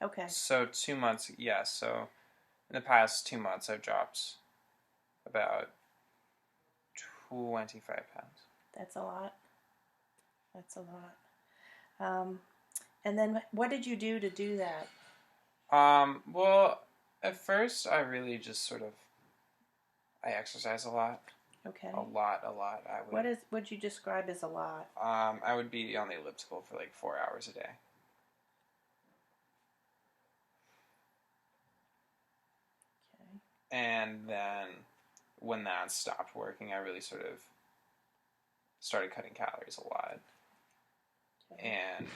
Okay. So 2 months, yes. So in the past 2 months, I've dropped about 25 pounds. That's a lot. That's a lot. And then what did you do that? Well, at first, I really just sort of I exercise a lot, Okay. a lot, a lot. What'd you describe as a lot? I would be on the elliptical for like 4 hours a day. Okay. And then when that stopped working, I really sort of started cutting calories a lot. Okay. And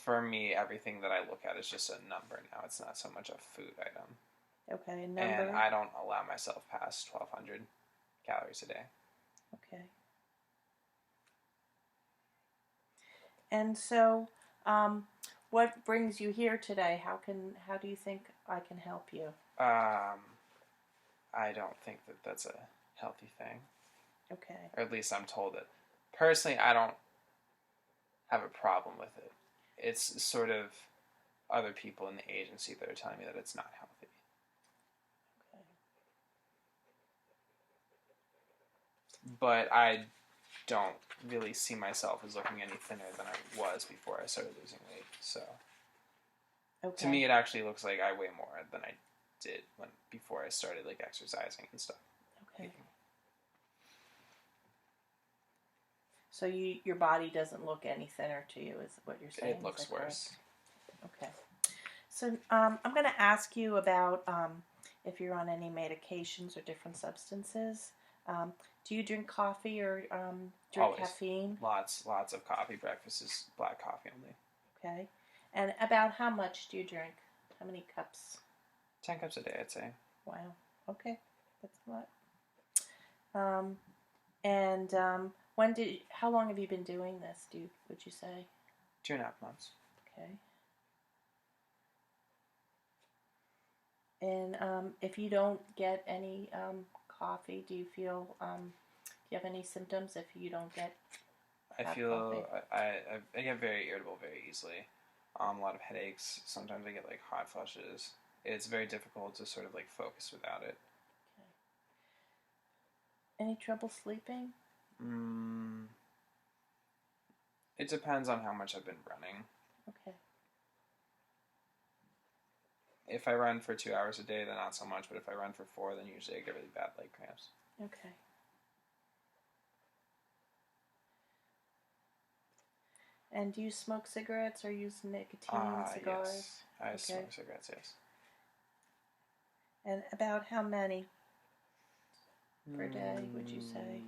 for me, everything that I look at is just a number now. It's not so much a food item. Okay. A And number. I don't allow myself past 1,200 calories a day. Okay. And so, what brings you here today? How do you think I can help you? I don't think that that's a healthy thing. Okay. Or at least I'm told it. Personally, I don't have a problem with it. It's sort of other people in the agency that are telling me that it's not healthy. Okay. But I don't really see myself as looking any thinner than I was before I started losing weight. So Okay. to me, it actually looks like I weigh more than I did before I started like exercising and stuff. Okay. So your body doesn't look any thinner to you, is what you're saying? It looks worse. Okay. So I'm going to ask you about if you're on any medications or different substances. Do you drink coffee or drink Always. caffeine? Lots of coffee. Breakfast is black coffee only. Okay. And about how much do you drink? How many cups? 10 cups a day, I'd say. Wow. Okay. That's a lot. And how long have you been doing this, would you say? 2.5 months. Okay. And if you don't get any coffee, do you feel, do you have any symptoms if you don't get coffee? I get very irritable very easily. A lot of headaches. Sometimes I get like hot flushes. It's very difficult to sort of like focus without it. Okay. Any trouble sleeping? It depends on how much I've been running. Okay. If I run for 2 hours a day, then not so much. But if I run for 4, then usually I get really bad leg cramps. Okay. And do you smoke cigarettes or use nicotine cigars? Yes. I smoke cigarettes, yes. And about how many per day would you say?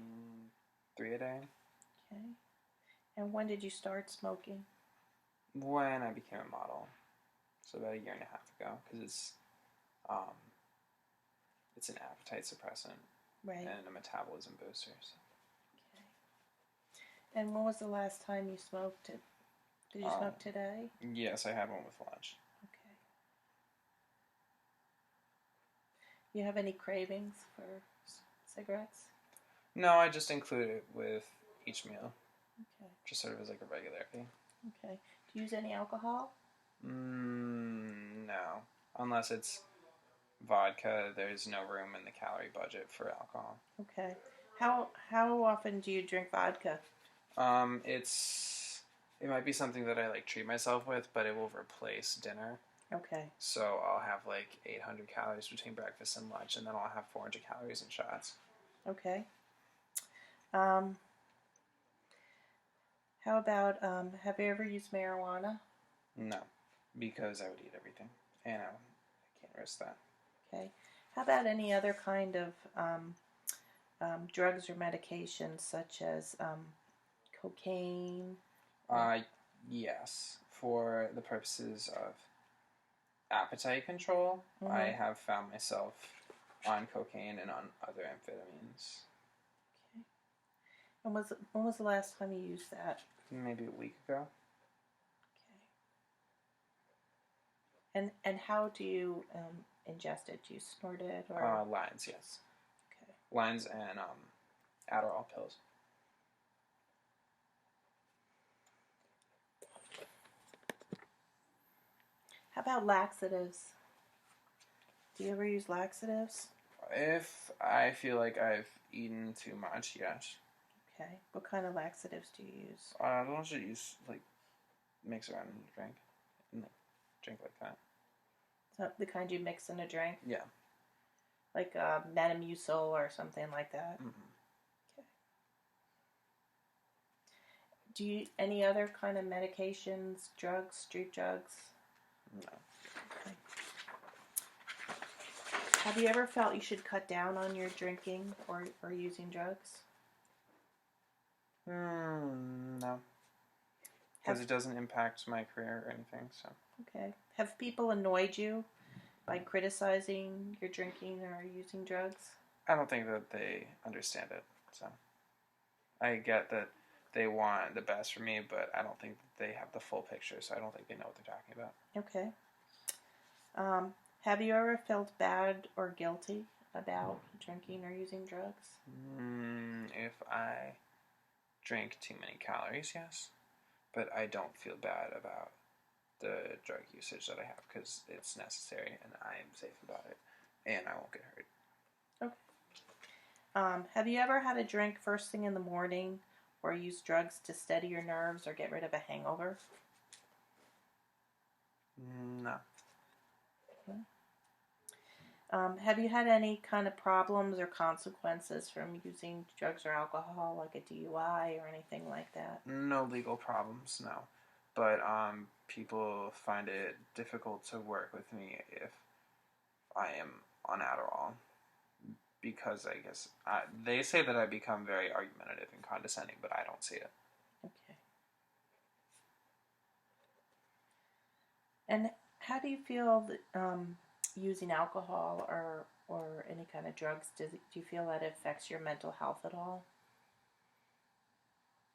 3 a day. Okay. And when did you start smoking? When I became a model. So about 1.5 years ago. Because it's an appetite suppressant. Right. And a metabolism booster. So. And when was the last time you smoked it? Did you smoke today? Yes, I had one with lunch. Okay. You have any cravings for cigarettes? No, I just include it with each meal. Okay. Just sort of as like a regularity. Okay. Do you use any alcohol? No. Unless it's vodka, there's no room in the calorie budget for alcohol. Okay. How often do you drink vodka? It might be something that I like treat myself with, but it will replace dinner. Okay. So I'll have like 800 calories between breakfast and lunch, and then I'll have 400 calories in shots. Okay. How about have you ever used marijuana? No, because I would eat everything, and I can't risk that. Okay. How about any other kind of drugs or medications such as cocaine? Yes. For the purposes of appetite control, I have found myself on cocaine and on other amphetamines. Okay. And when was the last time you used that? Maybe a week ago. Okay. And how do you ingest it? Do you snort it or? Lines, yes. Okay. Lines and Adderall pills. How about laxatives? Do you ever use laxatives? If I feel like I've eaten too much, yes. Okay. What kind of laxatives do you use? I don't usually use, like, mix around in a drink. And, like, drink like that. So the kind you mix in a drink? Yeah. Like Metamucil or something like that? Mm-hmm. Okay. Do you any other kind of medications, drugs, street drugs? No. Okay. Have you ever felt you should cut down on your drinking or using drugs? No. Because it doesn't impact my career or anything, so. Okay. Have people annoyed you by criticizing your drinking or using drugs? I don't think that they understand it, so. I get that they want the best for me, but I don't think that they have the full picture, so I don't think they know what they're talking about. Okay. Have you ever felt bad or guilty about drinking or using drugs? If I drink too many calories, yes. But I don't feel bad about the drug usage that I have because it's necessary and I'm safe about it and I won't get hurt. Okay. Have you ever had a drink first thing in the morning or used drugs to steady your nerves or get rid of a hangover? No. Okay. Have you had any kind of problems or consequences from using drugs or alcohol, like a DUI or anything like that? No legal problems, no. But people find it difficult to work with me if I am on Adderall. Because I guess they say that I become very argumentative and condescending, but I don't see it. Okay. And how do you feel that using alcohol or any kind of drugs, do you feel that it affects your mental health at all?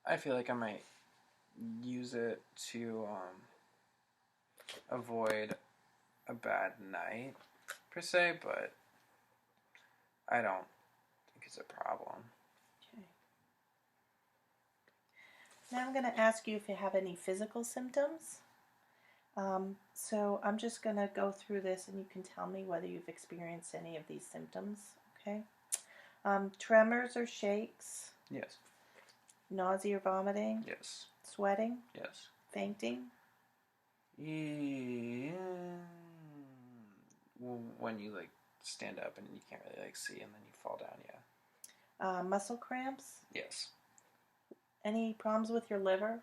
I feel like I might use it to avoid a bad night, per se, but I don't think it's a problem. Okay. Now I'm going to ask you if you have any physical symptoms. So I'm just going to go through this and you can tell me whether you've experienced any of these symptoms, okay? Tremors or shakes? Yes. Nausea or vomiting? Yes. Sweating? Yes. Fainting? Yeah. When you, like, stand up and you can't really, like, see and then you fall down, yeah. Muscle cramps? Yes. Any problems with your liver?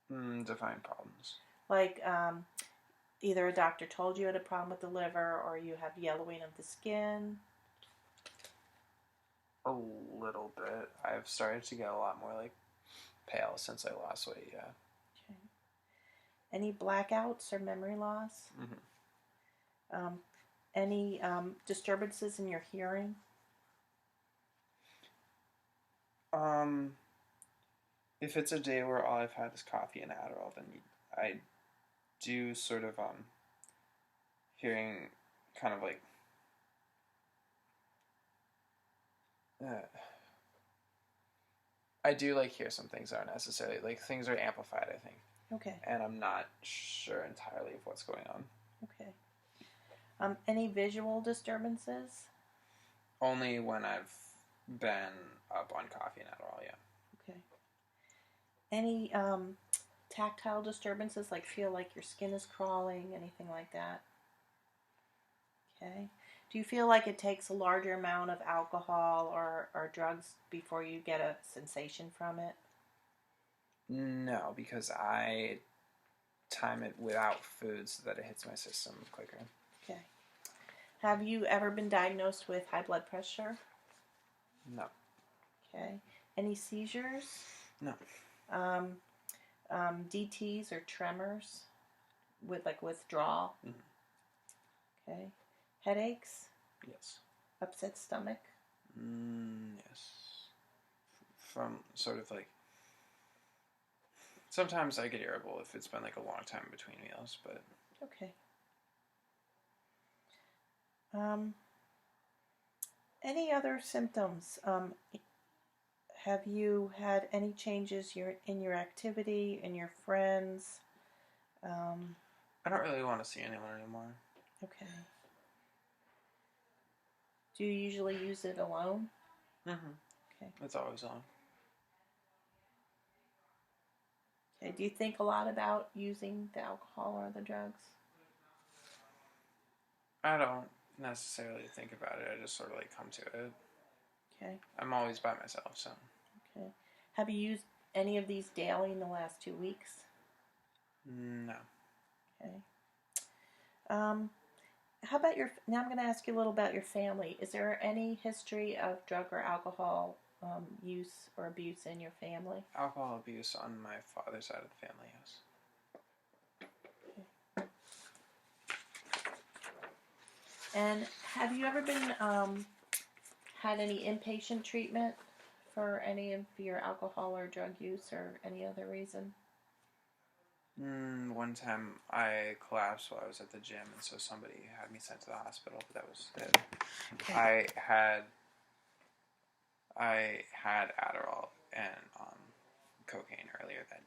Define problems. Like either a doctor told you had a problem with the liver or you have yellowing of the skin? A little bit. I've started to get a lot more, like, pale since I lost weight, yeah. Okay. Any blackouts or memory loss? Mm-hmm. Any disturbances in your hearing? If it's a day where all I've had is coffee and Adderall, then I do sort of hearing kind of like I do like hear some things that aren't necessarily like things are amplified, I think. Okay. And I'm not sure entirely of what's going on. Okay. Any visual disturbances? Only when I've been up on coffee and Adderall, yeah. Okay. Any tactile disturbances, like feel like your skin is crawling, anything like that? Okay. Do you feel like it takes a larger amount of alcohol or drugs before you get a sensation from it? No, because I time it without food so that it hits my system quicker. Okay. Have you ever been diagnosed with high blood pressure? No. Okay. Any seizures? No. DTs or tremors with like withdrawal? Mm-hmm. Okay. Headaches? Yes. Upset stomach? Yes. From sort of like sometimes I get irritable if it's been like a long time between meals, but okay. Any other symptoms? Have you had any changes in your activity, in your friends? I don't really want to see anyone anymore. Okay. Do you usually use it alone? Mm-hmm. Okay. It's always on. Okay. Do you think a lot about using the alcohol or the drugs? I don't necessarily think about it. I just sort of like come to it. Okay. I'm always by myself, so. Okay. Have you used any of these daily in the last 2 weeks? No. Okay. How about now I'm going to ask you a little about your family. Is there any history of drug or alcohol use or abuse in your family? Alcohol abuse on my father's side of the family, yes. And have you ever been had any inpatient treatment for any of your alcohol or drug use or any other reason? One time I collapsed while I was at the gym, and so somebody had me sent to the hospital, but that was it. Okay. I had Adderall and cocaine earlier that